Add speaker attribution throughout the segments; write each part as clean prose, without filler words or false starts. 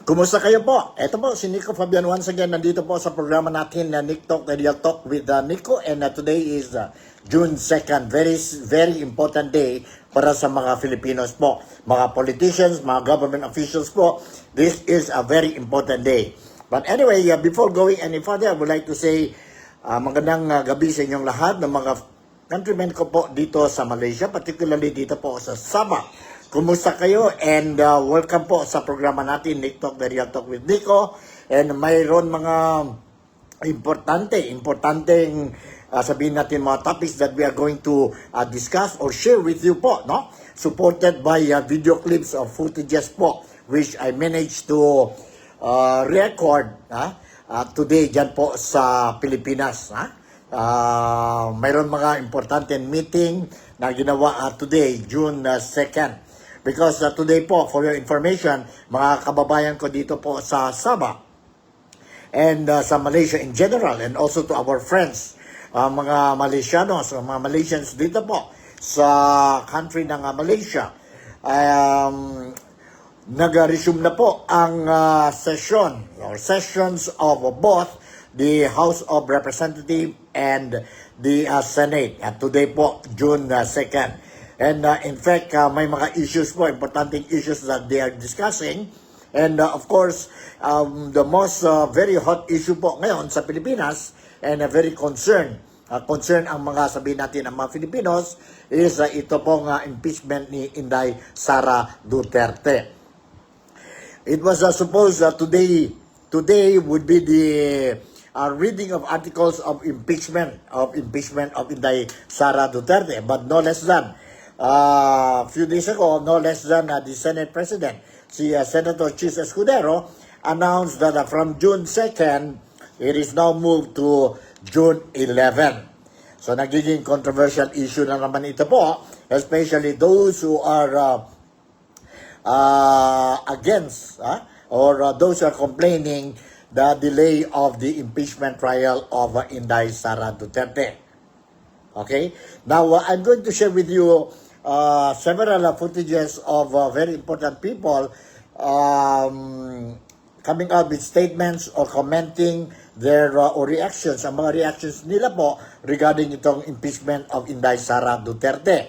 Speaker 1: Kumusta kayo po? Ito po, si Nico Fabian once again. Nandito po sa programa natin na NikTok, na Real Talk with Nico. And today is June 2nd. Very important day para sa mga Filipinos po. Mga politicians, mga government officials po. This is a very important day. But anyway, before going any further, I would like to say magandang gabi sa inyong lahat ng mga countrymen ko po dito sa Malaysia, particularly dito po sa Sabah. Kumusta kayo? And welcome po sa programa natin, NikTok, The Real Talk with Nico. And mayroon mga importanteng sabihin natin mga topics that we are going to discuss or share with you po, no? Supported by video clips of footages po, which I managed to record today dyan po sa Pilipinas. Mayroon mga importanteng meeting na ginawa today, June 2nd. Because today po, for your information, mga kababayan ko dito po sa Sabah and sa Malaysia in general, and also to our friends, mga Malaysianos, mga Malaysians dito po sa country ng Malaysia, nag-resume na po ang session or sessions of both the House of Representatives and the Senate. At today po, June 2nd. And in fact, may mga issues po, importanteng issues that they are discussing. And of course, the most very hot issue po ngayon sa Pilipinas, and very concern ang mga sabihin natin ang mga Filipinos, is ito pong impeachment ni Inday Sara Duterte. It was supposed today would be the reading of articles of impeachment of Inday Sara Duterte, but no less than few days ago, no less than the Senate President, si Senator Chis Escudero, announced that from June 2nd, it is now moved to June 11. So nagiging controversial issue na naman ito po, especially those who are against or those who are complaining the delay of the impeachment trial of Inday Sara Duterte. Okay? Now, I'm going to share with you several footages of very important people coming out with statements or commenting their or reactions, ang mga reactions nila po regarding itong impeachment of Inday Sara Duterte.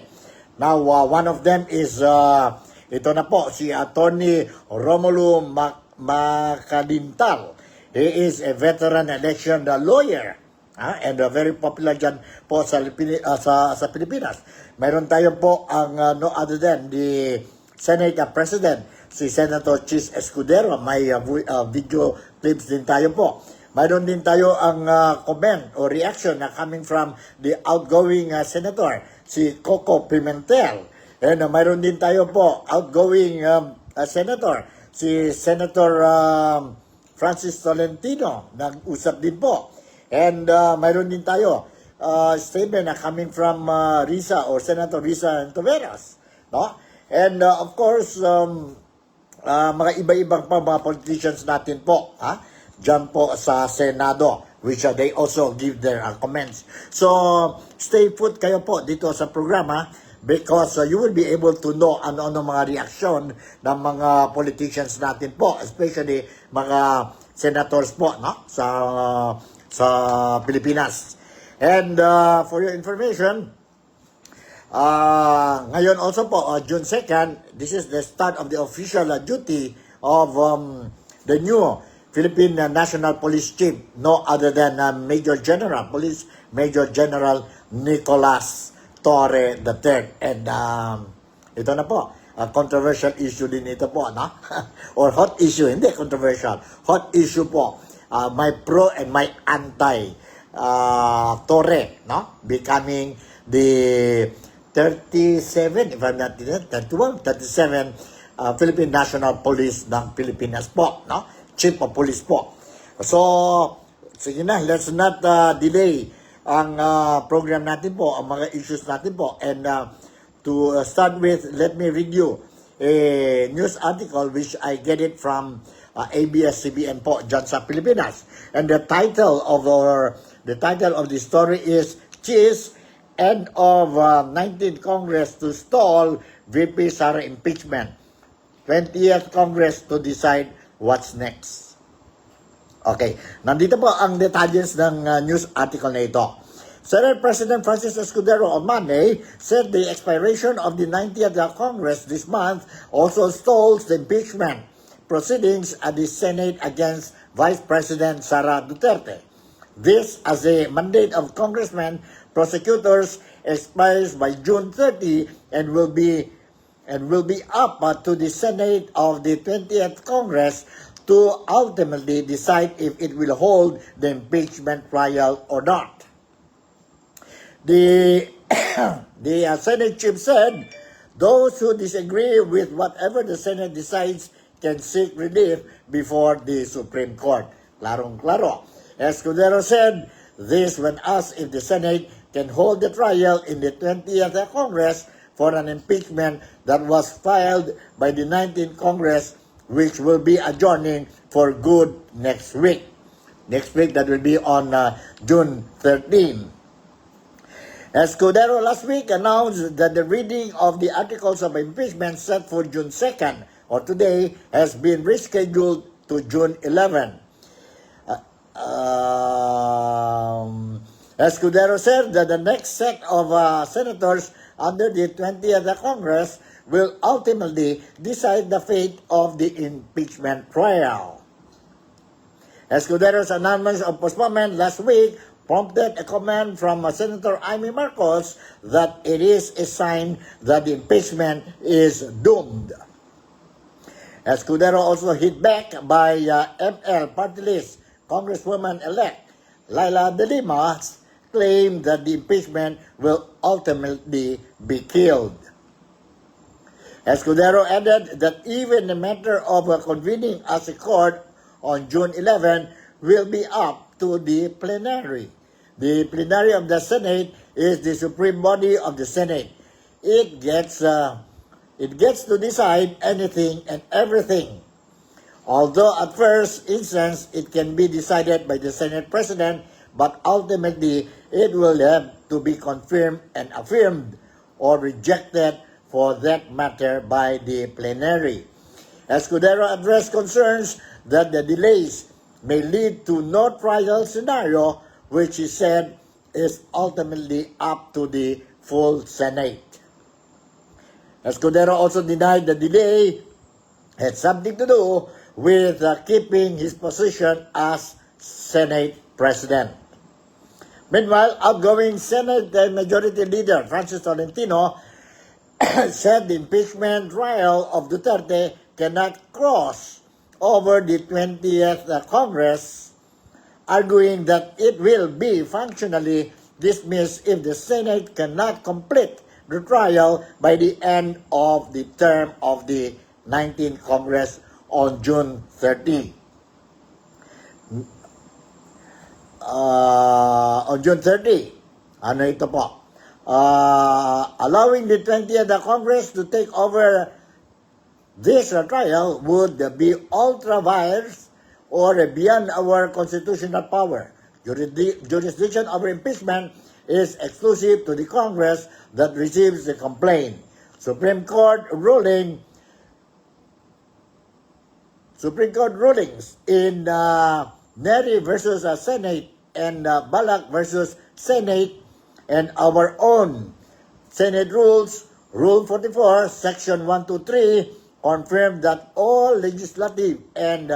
Speaker 1: Now, one of them is, ito na po, si Attorney Romulo Macadintal. He is a veteran election lawyer. And very popular dyan po sa Pilipinas. Mayroon tayo po ang no other than the Senate President, si Senator Chis Escudero. May video clips din tayo po. Mayroon din tayo ang comment or reaction na coming from the outgoing Senator, si Coco Pimentel. And mayroon din tayo po outgoing Senator, si Senator Francis Tolentino. Nag-usap din po. And mayroon din tayo statement na coming from Risa or Senator Risa Antoveras, no? And of course, mga iba-ibang pa mga politicians natin po, dyan po sa Senado, which they also give their comments. So, stay put kayo po dito sa programa because you will be able to know ano-ano mga reaksyon ng mga politicians natin po, especially mga senators po, no? Sa Pilipinas. And for your information, ngayon also po, June 2nd, this is the start of the official duty of the new Philippine National Police Chief, no other than Major General Nicolas Torre III. And ito na po, controversial issue din ito po, no? Or hot issue, hindi controversial, hot issue po. My pro and my anti Torre, no? Becoming the 37, if I'm not mistaken, 37 Philippine National Police ng Pilipinas po, no? Chief of Police po. So, sige na, let's not delay ang program natin po, ang mga issues natin po. And to start with, let me read you a news article which I get it from ABS-CBN po dyan sa Pilipinas. And the title of the story is Cheese end of 19th Congress to stall VP Sara impeachment. 20th Congress to decide what's next. Okay, nandito po ang detalles ng news article na ito. Senate President Francis Escudero on Monday said the expiration of the 90th Congress this month also stalls the impeachment proceedings at the Senate against Vice President Sara Duterte. This as a mandate of Congressmen, prosecutors expires by June 30 and will be up to the Senate of the 20th Congress to ultimately decide if it will hold the impeachment trial or not. The Senate chief said those who disagree with whatever the Senate decides can seek relief before the Supreme Court. Klarong-klaro. Escudero said this when asked if the Senate can hold the trial in the 20th Congress for an impeachment that was filed by the 19th Congress, which will be adjourning for good next week. Next week, that will be on June 13. Escudero last week announced that the reading of the articles of impeachment set for June 2nd, or today, has been rescheduled to June 11. Escudero said that the next set of senators under the 20th Congress will ultimately decide the fate of the impeachment trial. Escudero's announcement of postponement last week prompted a comment from Senator Amy Marcos that it is a sign that the impeachment is doomed. Escudero also hit back by ML party list Congresswoman-elect Laila De Lima's claim that the impeachment will ultimately be killed. Escudero added that even the matter of convening as a court on June 11 will be up to the plenary. The plenary of the Senate is the supreme body of the Senate. It gets to decide anything and everything. Although at first instance it can be decided by the Senate President, but ultimately it will have to be confirmed and affirmed or rejected for that matter by the plenary. Escudero addressed concerns that the delays may lead to no trial scenario, which he said is ultimately up to the full Senate. Escudero also denied the delay had something to do with keeping his position as Senate President. Meanwhile, outgoing Senate Majority Leader Francis Tolentino said the impeachment trial of Duterte cannot cross over the 20th Congress, arguing that it will be functionally dismissed if the Senate cannot complete the trial by the end of the term of the 19th Congress on June 30. On June 30, ano ito po? Allowing the 20th Congress to take over this trial would be ultra-vires or beyond our constitutional power. Jurisdiction over impeachment is exclusive to the Congress that receives the complaint. Supreme Court rulings in Neri versus Senate and Balak versus Senate and our own Senate rules, Rule 44, Section 123, confirm that all legislative and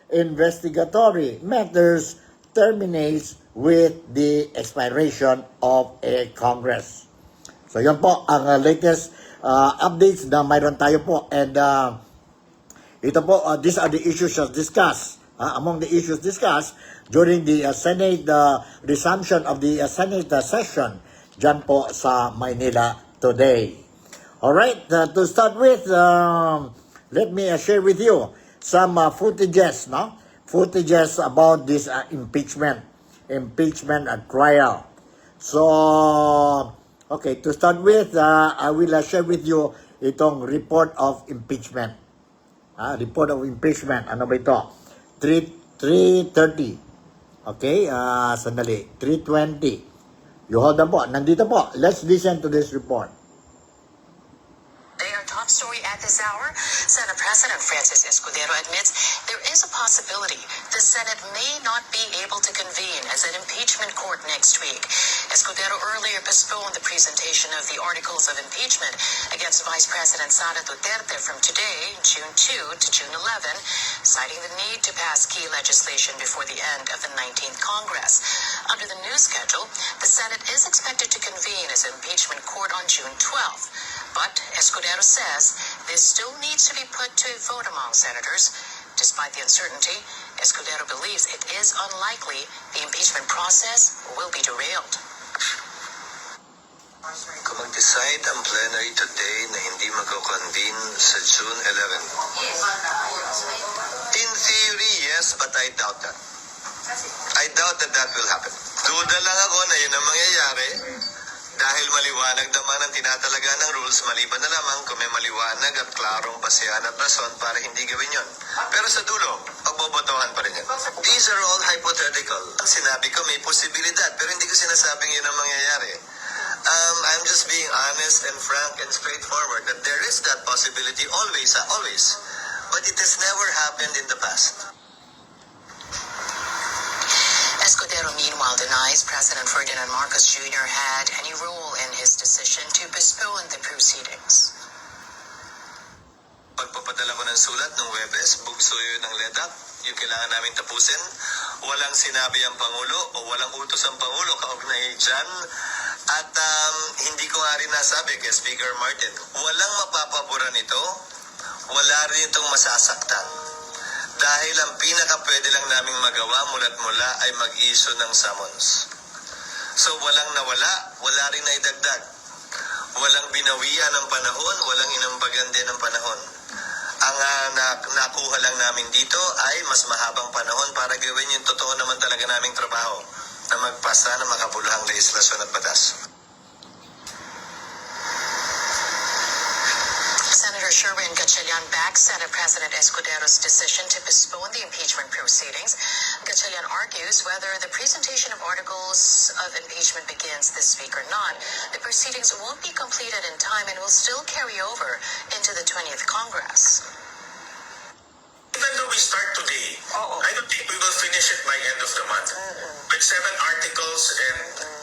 Speaker 1: investigatory matters terminates with the expiration of a Congress. So yun po ang latest updates na mayroon tayo po, and ito po, these are the issues discussed. Among the issues discussed during the Senate resumption of the Senate session dyan po sa Maynila today. Alright, to start with, let me share with you some footages about this impeachment trial. So, okay, to start with, I will share with you itong report of impeachment. Report of impeachment, ano ba ito? 3:30. Okay, sandali. 3:20. You hold on po. Nandito po. Let's listen to this report.
Speaker 2: Top story at this hour, Senate President Francis Escudero admits there is a possibility the Senate may not be able to convene as an impeachment court next week. Escudero earlier postponed the presentation of the articles of impeachment against Vice President Sara Duterte from today, June 2 to June 11, citing the need to pass key legislation before the end of the 19th Congress. Under the new schedule, the Senate is expected to convene as an impeachment court on June 12th. But Escudero says this still needs to be put to a vote among senators. Despite the uncertainty, Escudero believes it is unlikely the impeachment process will be derailed.
Speaker 3: Kung mag-decide ang plenary today na hindi magko-convene sa June 11. In theory, yes, but I doubt that. I doubt that that will happen. Duda lang ako na yun ang mangyayari. Dahil maliwanag naman ang tinatalaga ng rules, maliban na lamang kung may maliwanag at klarong basehan at rason para hindi gawin yon. Pero sa dulo, pagbobotohan pa rin yan. These are all hypothetical. Ang sinabi ko may posibilidad, pero hindi ko sinasabing yun ang mangyayari. I'm just being honest and frank and straightforward that there is that possibility always, always. But it has never happened in the past.
Speaker 2: Escudero meanwhile denies President Ferdinand Marcos Jr. had any role in his decision to postpone the proceedings.
Speaker 3: Pagpapadala ko ng sulat ng Webes, bugsuyo ng ledak, yung kailangan namin tapusin. Walang sinabi ang Pangulo o walang utos ang Pangulo kaugnay dyan. At hindi ko nga rin nasabi kay Speaker Martin, walang mapapabura nito, wala rin itong masasaktan. Dahil ang pinaka-pwede lang naming magawa mula't mula ay mag-issue ng summons. So walang nawala, wala rin naidagdag. Walang binawian ng panahon, walang inambagan din ng panahon. Ang nakuha lang namin dito ay mas mahabang panahon para gawin yung totoo naman talaga naming trabaho na magpasa ng makabuluhang legislasyon at batas.
Speaker 2: Senator Sherwin Gatchalian backs Senate President Escudero's decision to postpone the impeachment proceedings. Gatchalian argues whether the presentation of articles of impeachment begins this week or not, the proceedings won't be completed in time and will still carry over into the 20th Congress.
Speaker 4: Even though we start today, I don't think we will finish it by end of the month. With 7 articles and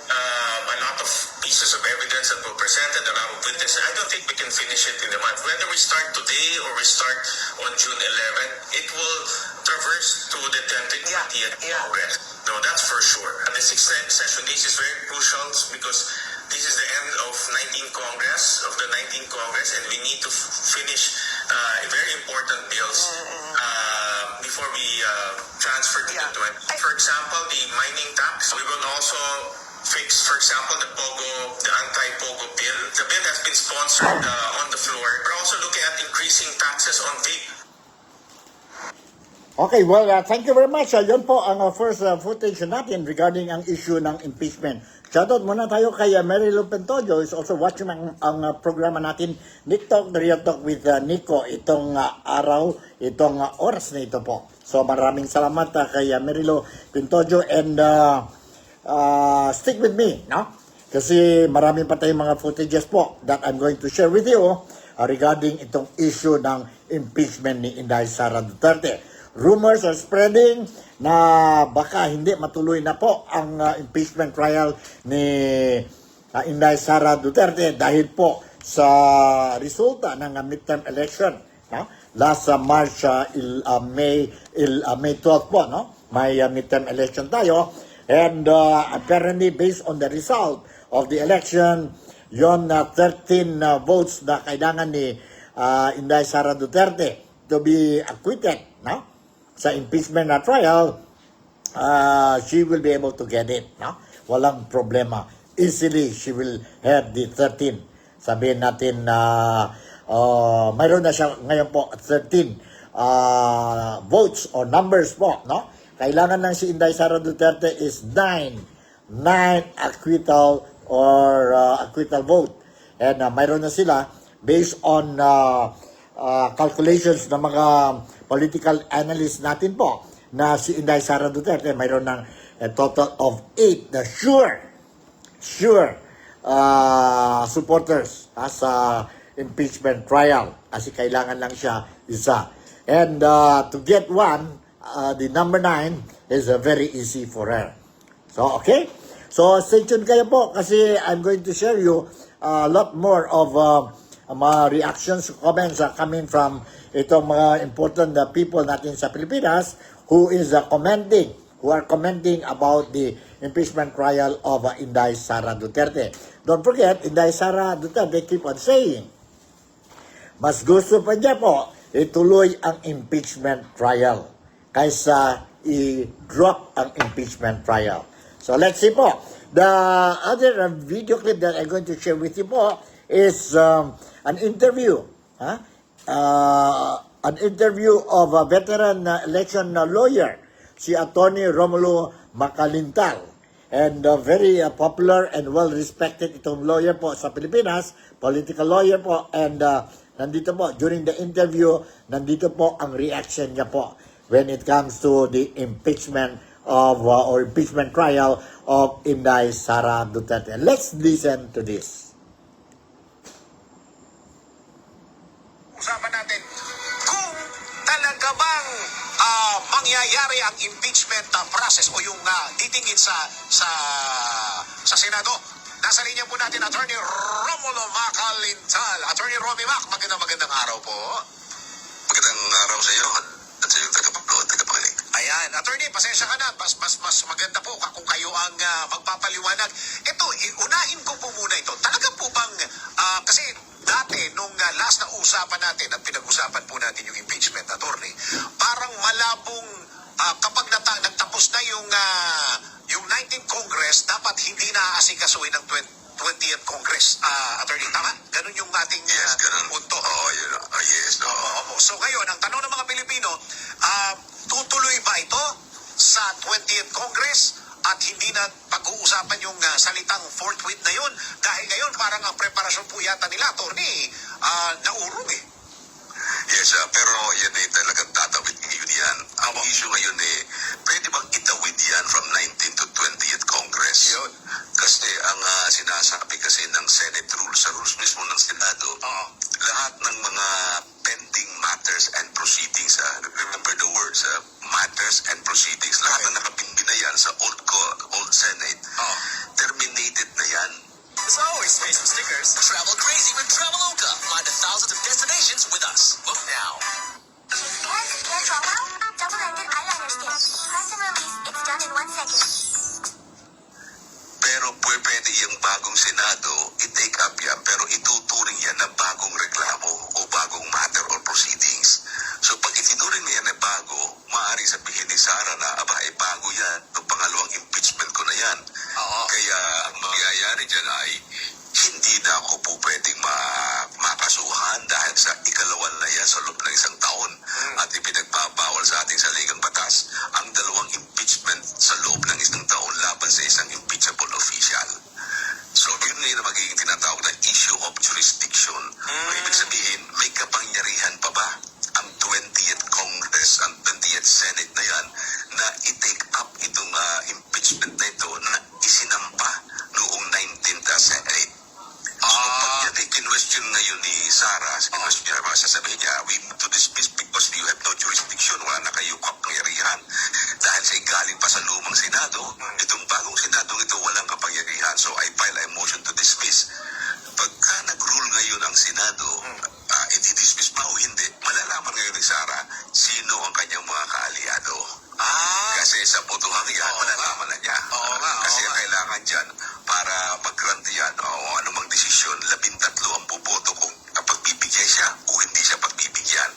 Speaker 4: a lot of pieces of evidence that were presented, a lot of witnesses, I don't think we can finish it in a month. Whether we start today or we start on June 11, it will traverse to the 20th Congress. No, that's for sure. And the 6th session days is very crucial because this is the end of 19th Congress, and we need to finish very important bills before we transfer to the 20th. For example, the mining tax. We will also fix, for example, the anti-POGO bill. The bill has been sponsored on the floor. We're also looking at increasing taxes on vape.
Speaker 1: Okay, well, thank you very much. Yun po ang first footage natin regarding ang issue ng impeachment. Shoutout muna tayo kay Mary Lou Pentojo, is also watching ang programa natin, NikTok, The Real Talk with Nico, itong araw, itong oras na ito po. So maraming salamat kay Mary Lou Pentojo and stick with me, no? Kasi marami pa tayong mga footages po that I'm going to share with you regarding itong issue ng impeachment ni Inday Sara Duterte. Rumors are spreading na baka hindi matuloy na po ang impeachment trial ni Inday Sara Duterte dahil po sa resulta ng midterm election, no? Last March, May 12 po, no? May midterm election tayo. And apparently, based on the result of the election, yon 13 votes na kailangan ni Inday Sara Duterte to be acquitted, no? Sa impeachment na trial, she will be able to get it, no? Walang problema. Easily, she will have the 13. Sabihin natin na mayroon na siya ngayon po 13 votes or numbers po, no? Kailangan ng si Inday Sara Duterte is 9 acquittal or acquittal vote. And mayroon na sila based on calculations ng mga political analysts natin po na si Inday Sara Duterte mayroon ng a total of 8 na sure sure supporters sa impeachment trial kasi kailangan lang siya isa. And to get one, the number 9 is very easy for her. So, okay? So, stay tuned kayo po kasi I'm going to share you a lot more of mga reactions, comments coming from itong mga important people natin sa Pilipinas who are commenting about the impeachment trial of Inday Sara Duterte. Don't forget, Inday Sara Duterte keep on saying, mas gusto pa niya po ituloy ang impeachment trial kaysa i-drop ang impeachment trial. So let's see po. The other video clip that I'm going to share with you po is an interview. An interview of a veteran election lawyer, si Attorney Romulo Macalintal. And very popular and well-respected itong lawyer po sa Pilipinas, political lawyer po. And nandito po, during the interview, nandito po ang reaction niya po when it comes to the impeachment of or impeachment trial of Inday Sara Duterte. Let's listen to this.
Speaker 5: Usapan natin kung talaga bang mangyayari ang impeachment process o yung titingin sa Senado. Nasa linya po natin Attorney Romulo Macalintal. Attorney Romy Mac, magandang araw po.
Speaker 3: Magandang araw sa iyo at sa iyong tagapakinig.
Speaker 5: Ayan, Attorney, pasensya ka na. Mas maganda po kung kayo ang magpapaliwanag. Ito, unahin ko po muna ito. Talaga po bang, kasi dati, nung last na usapan natin at pinag-usapan po natin yung impeachment, Attorney, parang malabong kapag nagtapos na yung 19th Congress, dapat hindi na-aasikasuhin ng 20th Congress. Attorney, tama? Ganun yung ating punto.
Speaker 3: Yun. Yes.
Speaker 5: So ngayon, ang tanong ng mga Pilipino, tutuloy ba ito sa 20th Congress at hindi na pag-uusapan yung salitang fourth with na yun? Dahil ngayon, parang ang preparasyon po yata nila, Attorney, naurong eh.
Speaker 3: Yes, pero yan talagang tatawid ngayon yan. Ang issue ngayon pwede bang itawid yan from 19th to 20th Congress?
Speaker 5: Yun.
Speaker 3: Kasi ang sinasabi kasi ng Senate rules, sa rules mismo ng Senado, lahat ng mga pending matters and proceedings, remember the words, matters and proceedings, lahat na nakapindi na yan sa old Senate, terminated na yan.
Speaker 6: As always, space for stickers. Travel crazy with Traveloka. Fly to thousands of destinations with us. Book now.
Speaker 7: Hair trauma? Double-ended eyeliner stick. Press and release. It's done in 1 second.
Speaker 3: Pero pwede yung bagong Senado, i-take up yan, pero ituturing yan na bagong reklamo o bagong matter or proceedings. So pag itinuring mo yan na bago, maaari sabihin ni Sara na, bago yan, itong pangalawang impeachment ko na yan. Kaya ang mangyayari dyan ay, hindi na ako po pwedeng makasuhan dahil sa ikalawan na yan sa loob ng isang taon. At ipinagbabawal sa ating saligang batas ang dalawang impeachment sa loob ng isang taon laban sa isang impeachable official. So yun na yung magiging tinatawag na issue of jurisdiction. Ibig sabihin, may kapangyarihan pa ba ang 20th Congress, ang 20th Senate na yan na i-take up itong impeachment na ito na isinampa noong 19th Senate. So pag yan ay kinwestiyon ngayon ni Sara, sasabihin niya, we need to dismiss because you have no jurisdiction, wala na kayo kapangyarihan. Dahil sa galing pa sa lumang Senado, itong bagong Senado ito walang kapangyarihan. So I file a motion to dismiss. Pagka nag-rule ngayon ang Senado, i-dismiss pa o hindi, malalaman ngayon ni Sara sino ang kanyang mga kaalyado. Kasi sa botohan yan, malalaman na niya. Kasi kailangan dyan para mag-grant yan o anumang desisyon, 13 ang buboto kung pagbibigyan siya o hindi siya pagbibigyan.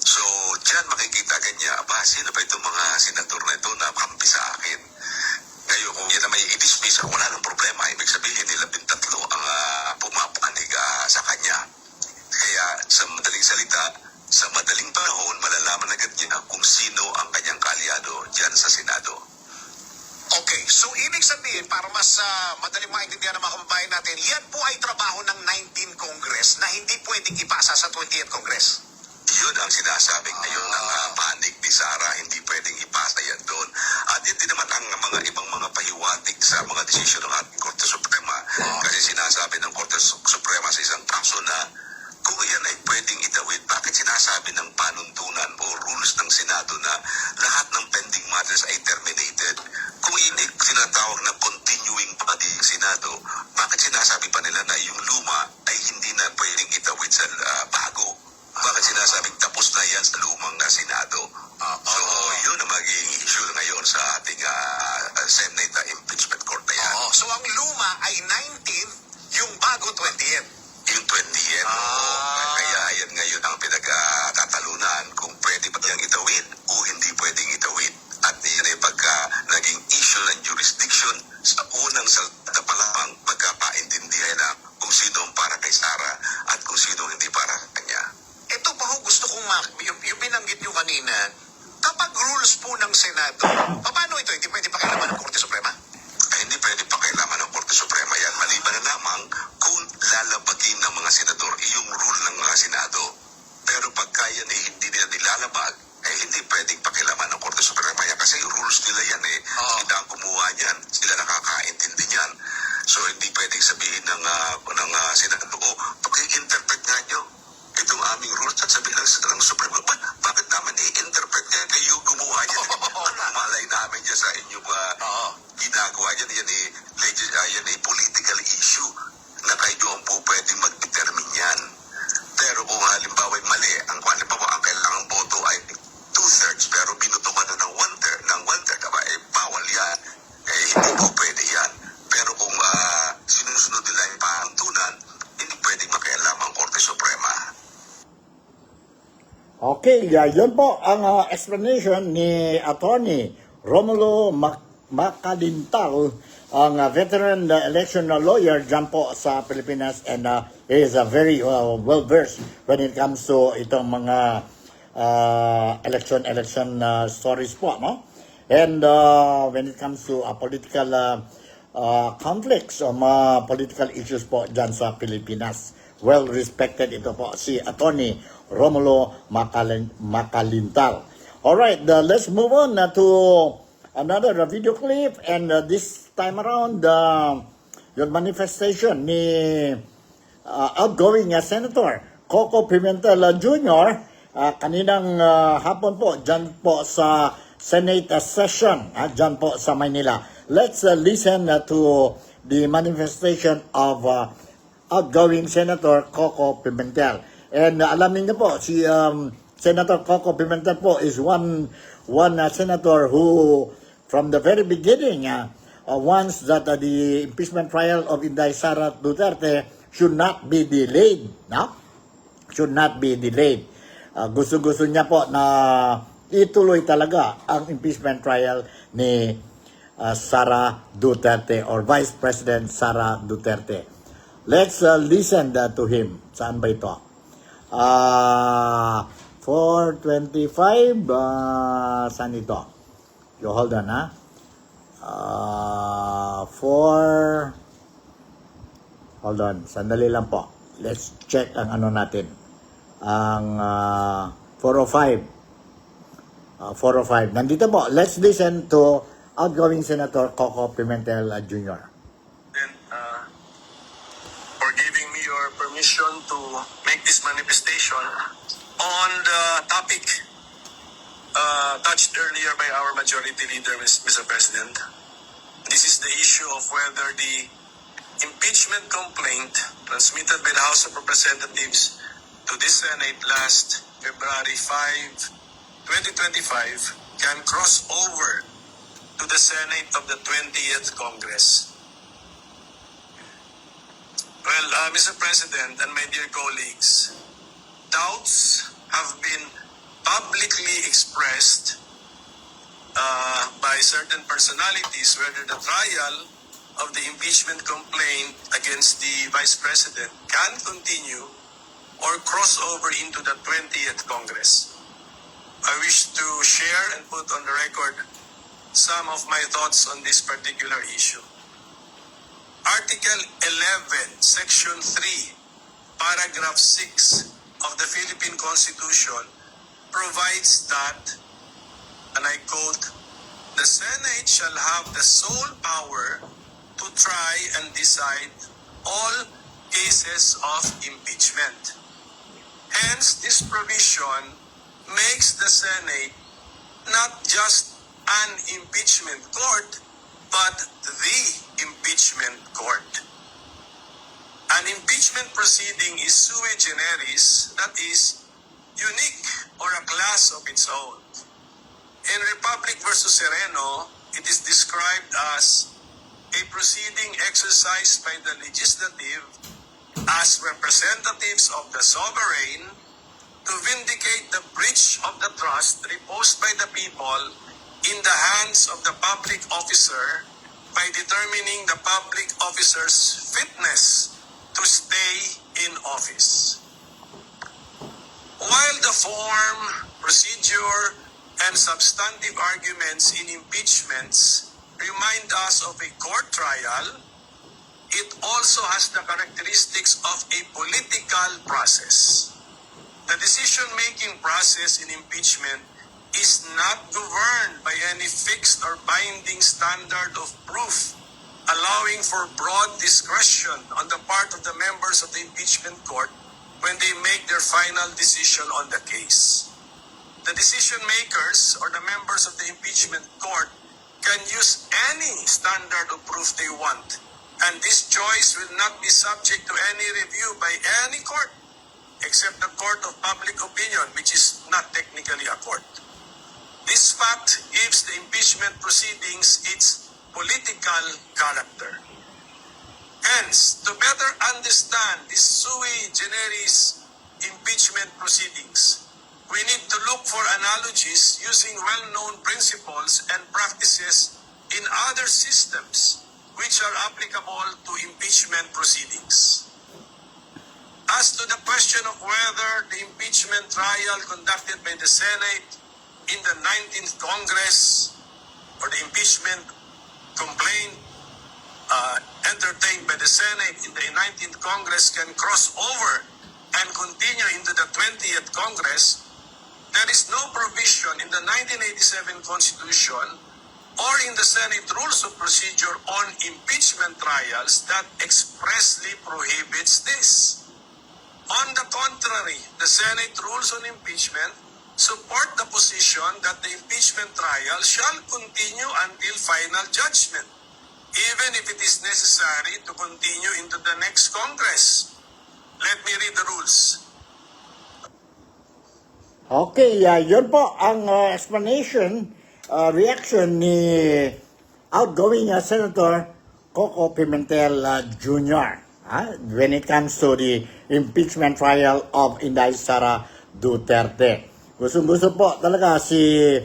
Speaker 3: So, dyan makikita kanya, sino ba itong mga senador na ito na kampi sa akin? Ngayon, kung yan na may i-dismiss, wala nang problema. Ibig sabihin, 13 ang pumapanig sa kanya. Kaya, sa madaling salita, sa madaling panahon, malalaman agad niya kung sino ang kanyang kaalyado dyan sa Senado.
Speaker 5: Okay, so ibig sabihin, para mas madaling maintindihan ng mga kababayan natin, yan po ay trabaho ng 19th Congress na hindi pwedeng ipasa sa 20th Congress.
Speaker 3: Yun ang sinasabi ngayon ng panig ni Sara, hindi pwedeng ipasa yan doon. At hindi naman ang mga ibang mga pahiwatig sa mga desisyon ng ating Korte Suprema
Speaker 8: Kasi sinasabi ng Korte Suprema sa isang kaso na kung yan ay pwedeng itawid, bakit sinasabi ng panuntunan o rules ng Senado na lahat ng pending matters ay terminated? Kung yun ay sinatawag na continuing body ng Senado, bakit sinasabi pa nila na yung luma ay hindi na pwedeng itawid sa bago? Bakit sinasabing tapos na yan sa lumang na Senado? So, yun ang magiging issue ngayon sa ating Senate Impeachment Court na yan.
Speaker 5: So ang luma ay 19th, yung bago 20th.
Speaker 8: Yung 20th. Kaya yan ngayon ang pinagtatalunan kung pwede ba niyang itawid o hindi pwedeng itawid. At yan ay pagka naging issue ng jurisdiction sa unang salta pa lamang pagkapaintindihan na kung sino ang para kay Sara at kung sino hindi para kanya.
Speaker 5: Ito pa ho, gusto kong yung binanggit nyo kanina, kapag rules po ng Senado, paano ito? Hindi pwede pakialaman ng Korte Suprema?
Speaker 8: Ay, hindi pwede pakialaman ng Korte Suprema yan. Maliban na lamang kung lalabagin ng mga senador yung rule ng mga Senado. Pero pagka yan ay hindi nila nilalabag, ay hindi pwedeng pakialaman ng Korte Suprema yan. Kasi rules nila yan eh. Sila ang kumuha niyan. Sila nakakaintindi niyan. So hindi pwedeng sabihin ng Senado, pag-i-interpret nga nyo itong aming rules at sabihin ng Suprema, bakit naman i-interpret niya? Kayo gumawa niyan. Ano malay namin dyan sa inyong ginagawa niyan? Yan ay political issue na kayo ang po pwedeng mag-determine yan. Pero kung halimbawa ay mali, ang kailangang boto ay 2/3 pero binutukan na ng 1/3, bawal yan. Hindi po pwede yan. Pero kung sinusunod nila yung pahantunan, hindi pwedeng makialam ang Korte Suprema.
Speaker 1: Okay, yun po ang explanation ni Attorney Romulo Macalintal, ang veteran election lawyer dyan po sa Pilipinas, and he is very well-versed when it comes to itong mga election stories po, no? And when it comes to political conflicts o mga political issues po dyan sa Pilipinas. Well-respected ito po si Attorney Romulo Macalintal. Alright, let's move on to another video clip, and this time around, yung manifestation ni outgoing Senator Coco Pimentel Jr. Kaninang hapon po, dyan po sa Senate session, dyan po sa Maynila. Let's listen to the manifestation of outgoing Senator Coco Pimentel. And alam niyo po, si Senator Coco Pimentel po is one senator who, from the very beginning, wants that the impeachment trial of Inday Sara Duterte should not be delayed. No? Should not be delayed. Gusto-gusto niya po na ituloy talaga ang impeachment trial ni Sara Duterte or Vice President Sara Duterte. Let's listen to him. Saan ba ito? 425, saan ito? You hold on, ha? 4, hold on, sandali lang po. Let's check ang ano natin. Ang 405. 405. Nandito po. Let's listen to outgoing Senator Coco Pimentel Jr.
Speaker 3: For giving me your permission to make this manifestation on the topic touched earlier by our majority leader, Mr. President. This is the issue of whether the impeachment complaint transmitted by the House of Representatives to this Senate last February 5, 2025 can cross over to the Senate of the 20th Congress. Well, Mr. President and my dear colleagues, doubts have been publicly expressed by certain personalities whether the trial of the impeachment complaint against the Vice President can continue or cross over into the 20th Congress. I wish to share and put on the record some of my thoughts on this particular issue. Article 11, Section 3, Paragraph 6 of the Philippine Constitution provides that, and I quote, "The Senate shall have the sole power to
Speaker 9: to try and decide all cases of impeachment. Hence, this provision makes the Senate not just an impeachment court, but the impeachment court. An impeachment proceeding is sui generis, that is, unique or a class of its own. In Republic versus Sereno, it is described as a proceeding exercised by the legislative as representatives of the sovereign to vindicate the breach of the trust reposed by the people in the hands of the public officer by determining the public officer's fitness to stay in office. While the form, procedure, and substantive arguments in impeachments remind us of a court trial, it also has the characteristics of a political process. The decision-making process in impeachment is not governed by any fixed or binding standard of proof, allowing for broad discretion on the part of the members of the impeachment court when they make their final decision on the case. The decision makers or the members of the impeachment court can use any standard of proof they want, and this choice will not be subject to any review by any court except the court of public opinion, which is not technically a court. This fact gives the impeachment proceedings its political character. Hence, to better understand this sui generis impeachment proceedings, we need to look for analogies using well-known principles and practices in other systems which are applicable to impeachment proceedings. As to the question of whether the impeachment trial conducted by the Senate in the 19th Congress or the impeachment complaint entertained by the Senate in the 19th Congress can cross over and continue into the 20th Congress, there is no provision in the 1987 Constitution or in the Senate Rules of Procedure on impeachment trials that expressly prohibits this. On the contrary, the Senate Rules on Impeachment support the position that the impeachment trial shall continue until final judgment, even if it is necessary to continue into the next Congress. Let me read the rules.
Speaker 1: Okay, yun po ang explanation, reaction ni outgoing Senator Coco Pimentel Jr. When it comes to the impeachment trial of Inday Sara Duterte. Gusto po talaga si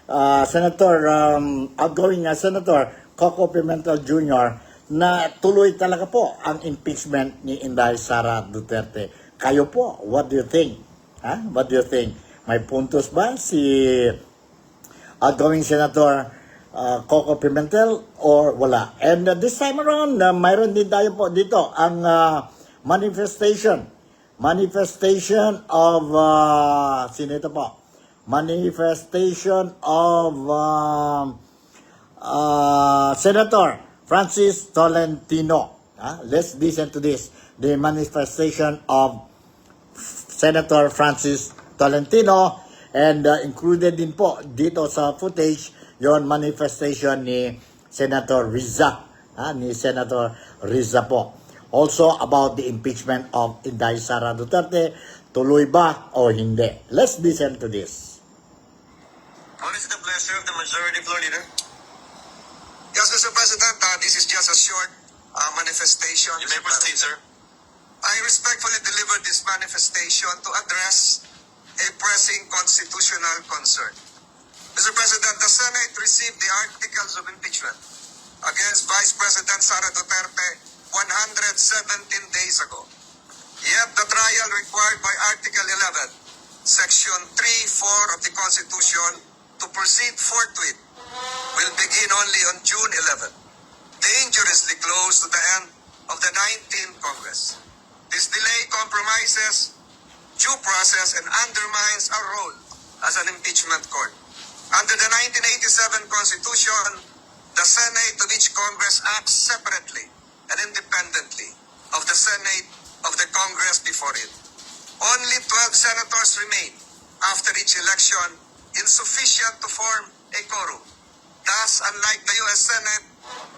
Speaker 1: outgoing Senator Coco Pimentel Jr. na tuloy talaga po ang impeachment ni Inday Sara Duterte. Kayo po, what do you think? What do you think? May puntos ba si outgoing Senator Coco Pimentel or wala? And this time around, mayroon din tayo po dito ang manifestation of sino ito po? Manifestation of Senator Francis Tolentino. Let's listen to this. The manifestation of Senator Francis Tolentino, and included din po dito sa footage yon manifestation ni Senator Riza, ni Senator Riza po. Also about the impeachment of Inday Sara Duterte, tuloy ba o hindi? Let's listen to this.
Speaker 3: What is the pleasure of the majority floor leader?
Speaker 8: Yes, Mr. President, this is just a short manifestation.
Speaker 3: You may proceed, sir.
Speaker 8: I respectfully deliver this manifestation to address a pressing constitutional concern. Mr. President, the Senate received the articles of impeachment against Vice President Sara Duterte 117 days ago. Yet the trial required by Article 11, Section 3(4) of the Constitution to proceed forthwith will begin only on June 11, dangerously close to the end of the 19th Congress. This delay compromises due process and undermines our role as an impeachment court. Under the 1987 Constitution, the Senate of each Congress acts separately and independently of the Senate of the Congress before it. Only 12 senators remain after each election, insufficient to form a quorum. Thus, unlike the U.S. Senate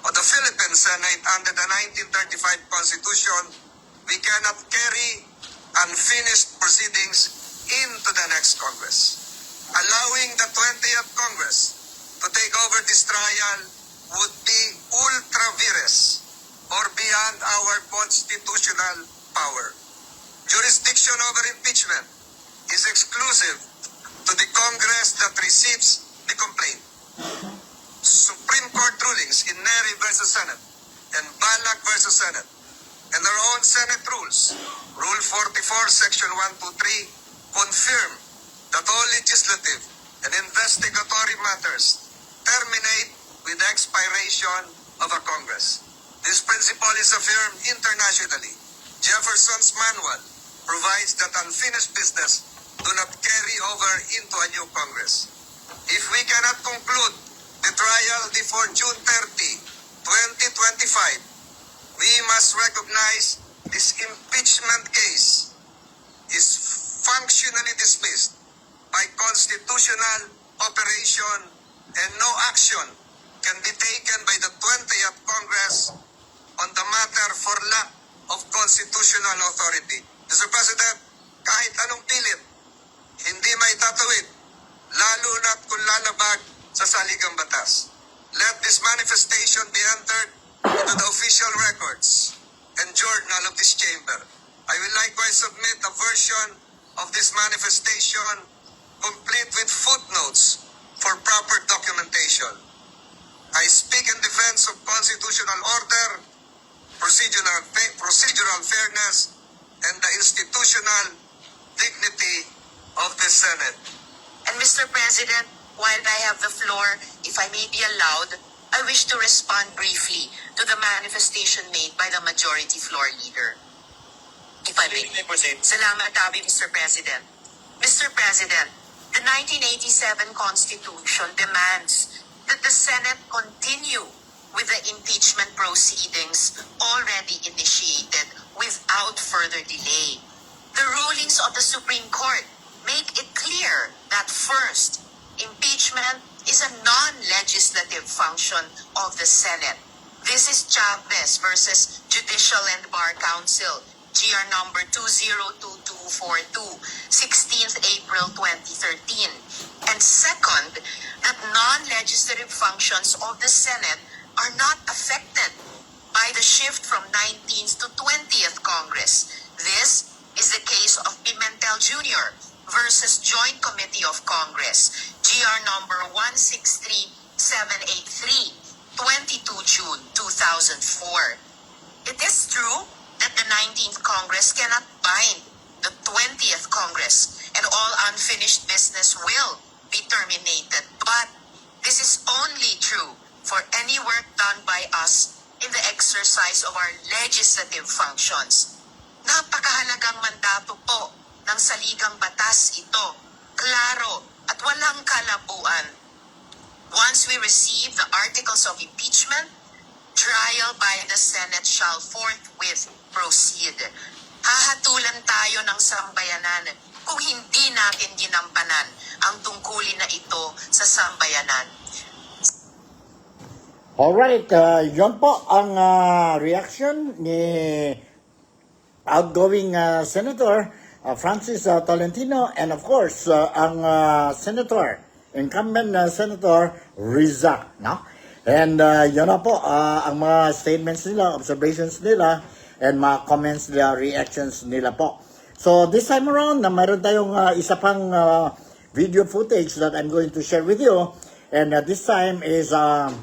Speaker 8: or the Philippine Senate under the 1935 Constitution, we cannot carry unfinished proceedings into the next Congress. Allowing the 20th Congress to take over this trial would be ultra vires or beyond our constitutional power. Jurisdiction over impeachment is exclusive to the Congress that receives the complaint. Supreme Court rulings in Neri versus Senate and Balak versus Senate and their own Senate rules, Rule 44, Section 123, confirm that all legislative and investigatory matters terminate with the expiration of a Congress. This principle is affirmed internationally. Jefferson's Manual provides that unfinished business do not carry over into a new Congress. If we cannot conclude the trial before June 30, 2025, we must recognize this impeachment case is functionally dismissed by constitutional operation and no action can be taken by the 20th Congress on the matter for lack of constitutional authority. Mr. President, kahit anong pilit, hindi may tatawid, lalo na't kung lalabag sa saligang batas. Let this manifestation be entered into the official records and journal of this chamber. I will likewise submit a version of this manifestation complete with footnotes for proper documentation. I speak in defense of constitutional order, procedural fairness, and the institutional dignity of the Senate.
Speaker 2: And Mr. President, while I have the floor, if I may be allowed, I wish to respond briefly to the manifestation made by the majority floor leader. If I may. Salamat, Abi, Mr. President. Mr. President, the 1987 Constitution demands that the Senate continue with the impeachment proceedings already initiated without further delay. The rulings of the Supreme Court make it clear that first, impeachment is a non-legislative function of the Senate. This is Chavez versus Judicial and Bar Council, GR number 202242, 16th April 2013. And second, that non-legislative functions of the Senate are not affected by the shift from 19th to 20th Congress. This is the case of Pimentel Jr. versus Joint Committee of Congress, GR number 163783, 22 June 2004. It is true that the 19th Congress cannot bind the 20th Congress and all unfinished business will be terminated. But this is only true for any work done by us in the exercise of our legislative functions. Napakahalagang mandato po ng saligang batas ito, klaro at walang kalabuan. Once we receive the articles of impeachment, trial by the Senate shall forthwith proceed. Hahatulan tayo ng sambayanan kung hindi natin ginampanan ang tungkulin na ito sa sambayanan.
Speaker 1: Alright, yun po ang reaction ni outgoing Senator Francis Tolentino and of course ang incumbent Senator Riza, no? And yun na po ang mga statements nila, observations nila, and mga comments nila, reactions nila po. So this time around, mayroon tayong isa pang video footage that I'm going to share with you, and this time is on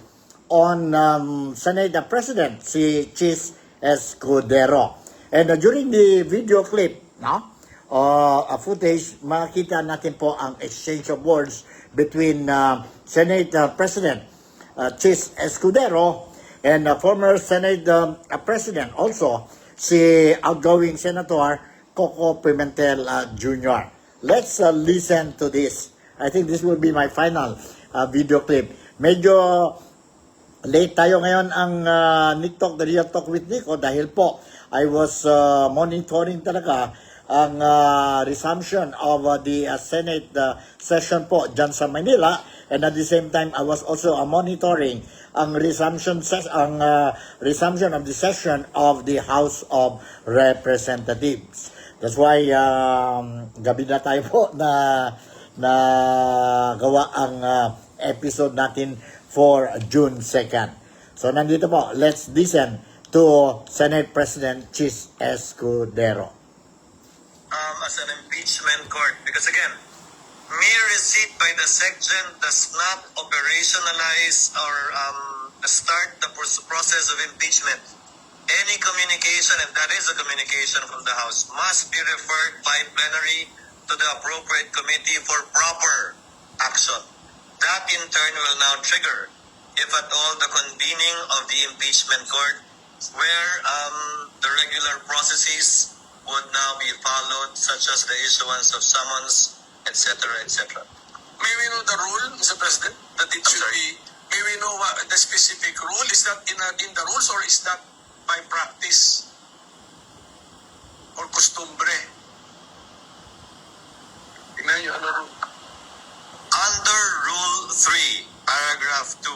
Speaker 1: Senate President si Chis Escudero. And during the video clip, no, footage, makita natin po ang exchange of words between Senate President Chis Escudero and former Senate President also si outgoing Senator Coco Pimentel Jr. Let's listen to this. I think this will be my final video clip. Medyo late tayo ngayon ang NikTok, the Real Talk with Nico, dahil po I was monitoring talaga ang resumption of the Senate session po dyan sa Manila, and at the same time I was also monitoring ang resumption of the session of the House of Representatives. That's why gabi na tayo po na gawa ang episode natin for June 2nd. So nandito po, let's listen to Senate President Chis Escudero.
Speaker 3: As an impeachment court, because again, mere receipt by the SecGen does not operationalize or start the process of impeachment. Any communication, and that is a communication from the House, must be referred by plenary to the appropriate committee for proper action. That in turn will now trigger, if at all, the convening of the impeachment court, where the regular processes would now be followed, such as the issuance of summons, etc., etc.
Speaker 9: May we know the rule, Mr. President, that it should be, may we know the specific rule? Is that in the rules, or is that by practice or costumbre? Tingnan nyo, ano rule?
Speaker 3: Under Rule 3, Paragraph 2,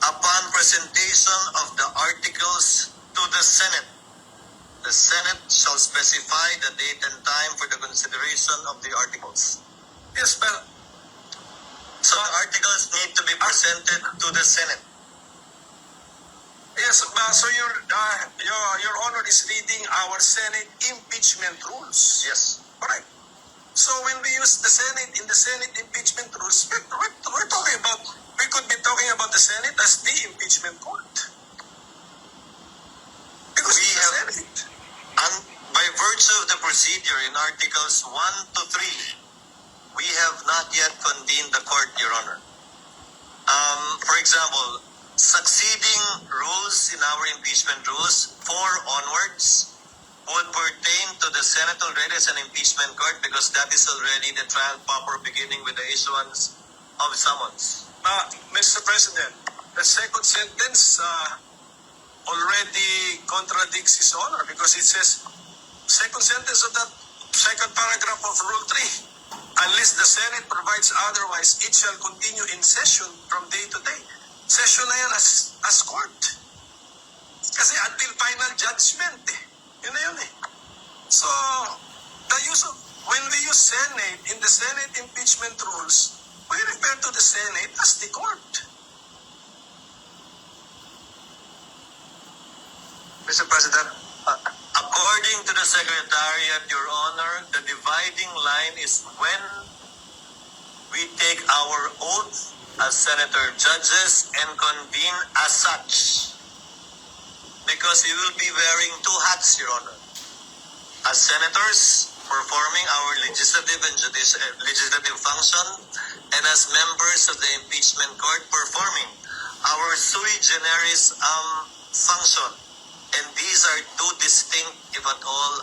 Speaker 3: upon presentation of the articles to the Senate shall specify the date and time for the consideration of the articles.
Speaker 9: Yes, but
Speaker 3: So the articles need to be presented to the Senate.
Speaker 9: yes, so your Honor is reading our Senate impeachment rules.
Speaker 3: Yes.
Speaker 9: Correct. So when we use the Senate in the Senate impeachment rules, we're talking about, we could be talking about the Senate as the impeachment court. Because
Speaker 3: We
Speaker 9: it's the
Speaker 3: have-
Speaker 9: Senate.
Speaker 3: And by virtue of the procedure in Articles 1 to 3, we have not yet convened the court, Your Honor. For example, succeeding rules in our impeachment rules, 4 onwards, would pertain to the Senate already as an impeachment court, because that is already the trial proper beginning with the issuance of summons.
Speaker 9: Mr. President, the second sentence already contradicts His Honor, because it says, second sentence of that second paragraph of Rule 3, unless the Senate provides otherwise, it shall continue in session from day to day. Session na yan as court. Kasi until final judgment Yun na yun So, the use of, when we use Senate, in the Senate impeachment rules, we refer to the Senate as the court.
Speaker 3: Mr. President, according to the Secretariat, Your Honor, the dividing line is when we take our oath as senator judges and convene as such. Because we will be wearing 2 hats, Your Honor. As senators, performing our legislative and legislative function, and as members of the impeachment court, performing our sui generis function. And these are 2 distinct, if at all,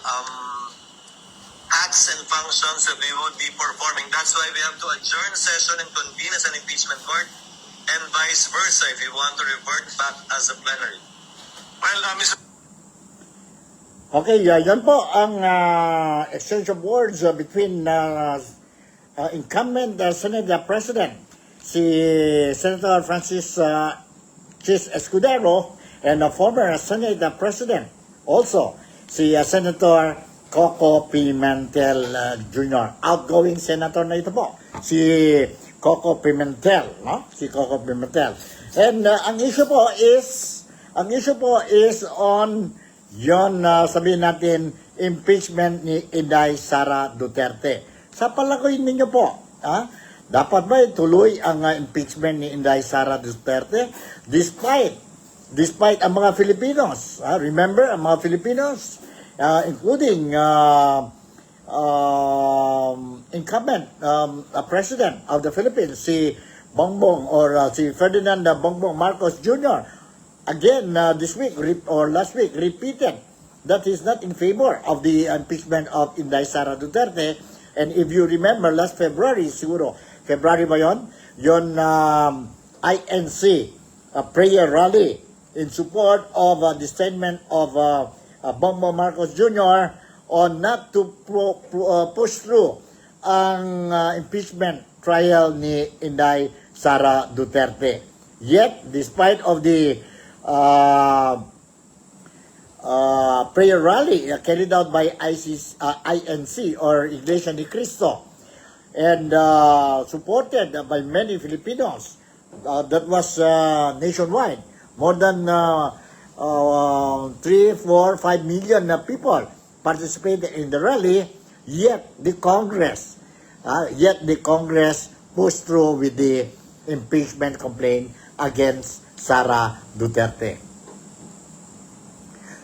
Speaker 3: acts and functions that we would be performing. That's why we have to adjourn session and convene as an impeachment court, and vice versa if we want to revert back as a plenary.
Speaker 9: Well, Mr.
Speaker 1: Okay, yan po ang exchange of words between incumbent Senate President, si Senator Francis Chis Escudero, and former Senate President, also si Senator Coco Pimentel Jr. Outgoing Senator na ito po, si Coco Pimentel, no? Si Coco Pimentel. And ang issue po is on yon sabihin natin impeachment ni Inday Sara Duterte. Sa palagay ninyo po, dapat ba tuloy ang impeachment ni Inday Sara Duterte despite ang mga Filipinos, remember ang mga Filipinos, including incumbent president of the Philippines, si Bongbong or si Ferdinand Bongbong Marcos Jr. Again, this week or last week, repeated that he's not in favor of the impeachment of Inday Sara Duterte. And if you remember, last February, siguro, February ba yun? Yun, INC a prayer rally in support of the statement of Bongbong Marcos Jr. on not to push through ang impeachment trial ni Inday Sara Duterte. Yet, despite of the prayer rally carried out by INC or Iglesia ni Cristo and supported by many Filipinos, that was nationwide. More than 3, 4, 5 million people participated in the rally, yet the Congress pushed through with the impeachment complaint against Sara Duterte.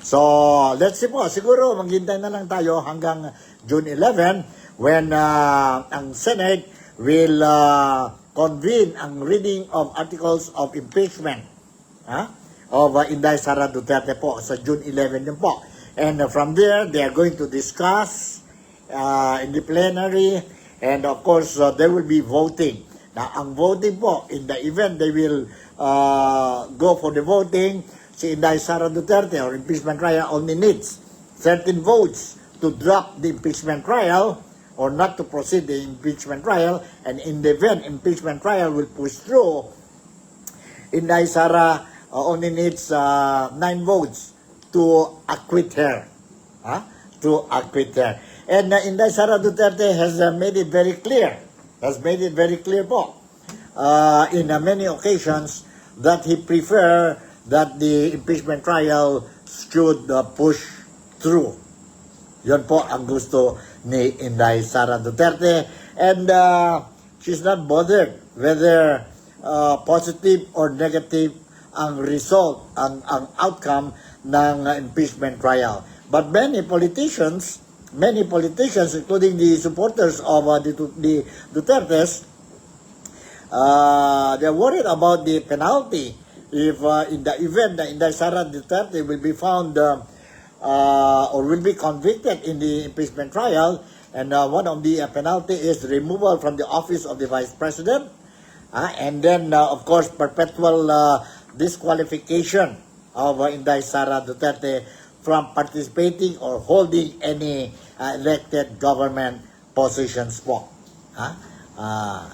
Speaker 1: So, let's see po, siguro maghintay na lang tayo hanggang June 11 when ang Senate will convene ang reading of articles of impeachment of Inday Sara Duterte po sa June 11 din po. And from there, they are going to discuss in the plenary, and of course, there will be voting. Now, ang voting po, in the event they will go for the voting, si Inday Sara Duterte or impeachment trial only needs 13 votes to drop the impeachment trial or not to proceed the impeachment trial, and in the event impeachment trial will push through, Inday Sara only needs 9 votes to acquit her. To acquit her. And Inday Sara Duterte has made it very clear, po, in many occasions that he prefer that the impeachment trial should push through. Yon po ang gusto ni Inday Sara Duterte, and she's not bothered whether positive or negative ang result, ang outcome ng impeachment trial. But many politicians, including the supporters of the Dutertes, they're worried about the penalty if in the event that Inday Sara Duterte will be found or will be convicted in the impeachment trial, and one of the penalty is removal from the office of the Vice President, and then of course perpetual disqualification of Inday Sara Duterte from participating or holding any elected government positions po.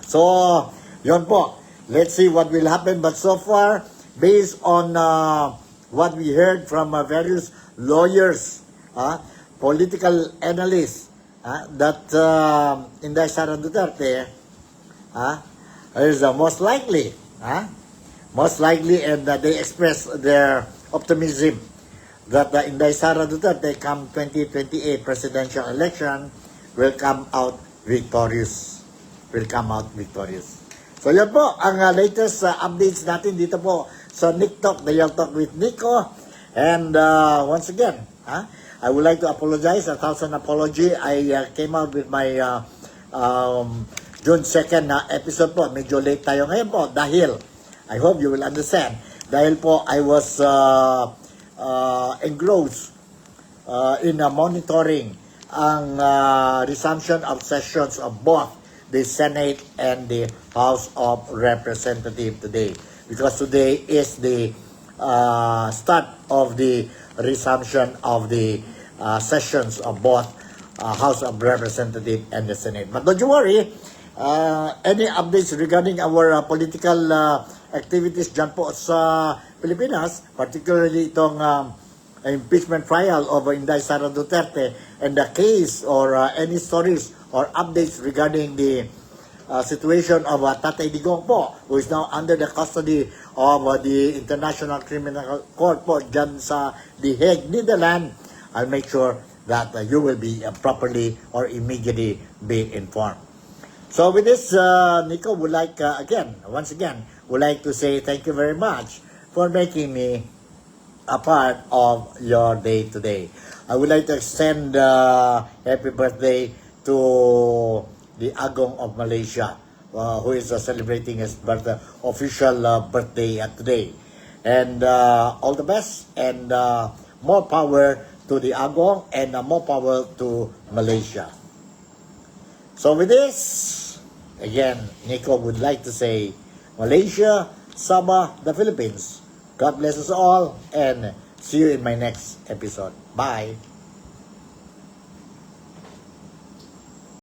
Speaker 1: So, yon po. Let's see what will happen. But so far, based on what we heard from various lawyers, political analysts, that Inday Sara Duterte is most likely, and they express their optimism that Inday Sara Duterte come 2028 presidential election will come out victorious. So yan po ang latest updates natin dito po sa NikTok, the Real Talk with Nico. And once again, I would like to apologize, 1,000 apology. I came out with my June 2nd episode po. Medyo late tayo ngayon po dahil I hope you will understand. Dahil po I was engrossed in monitoring ang resumption of sessions of both the Senate and the House of Representatives today. Because today is the start of the resumption of the sessions of both House of Representatives and the Senate. But don't you worry, any updates regarding our political activities dyan po sa Pilipinas, particularly itong impeachment trial of Inday Sara Duterte and the case or any stories or updates regarding the situation of Tatay Digong po, who is now under the custody of the International Criminal Court po dyan sa The Hague, Netherlands, I'll make sure that you will be properly or immediately be informed. So with this, Nico would like once again, would like to say thank you very much for making me a part of your day today. I would like to extend happy birthday to the Agong of Malaysia, who is celebrating his official birthday today. And all the best and more power to the Agong and more power to Malaysia. So with this, again, Nico would like to say, Malaysia, Sabah, the Philippines. God bless us all and see you in my next episode. Bye!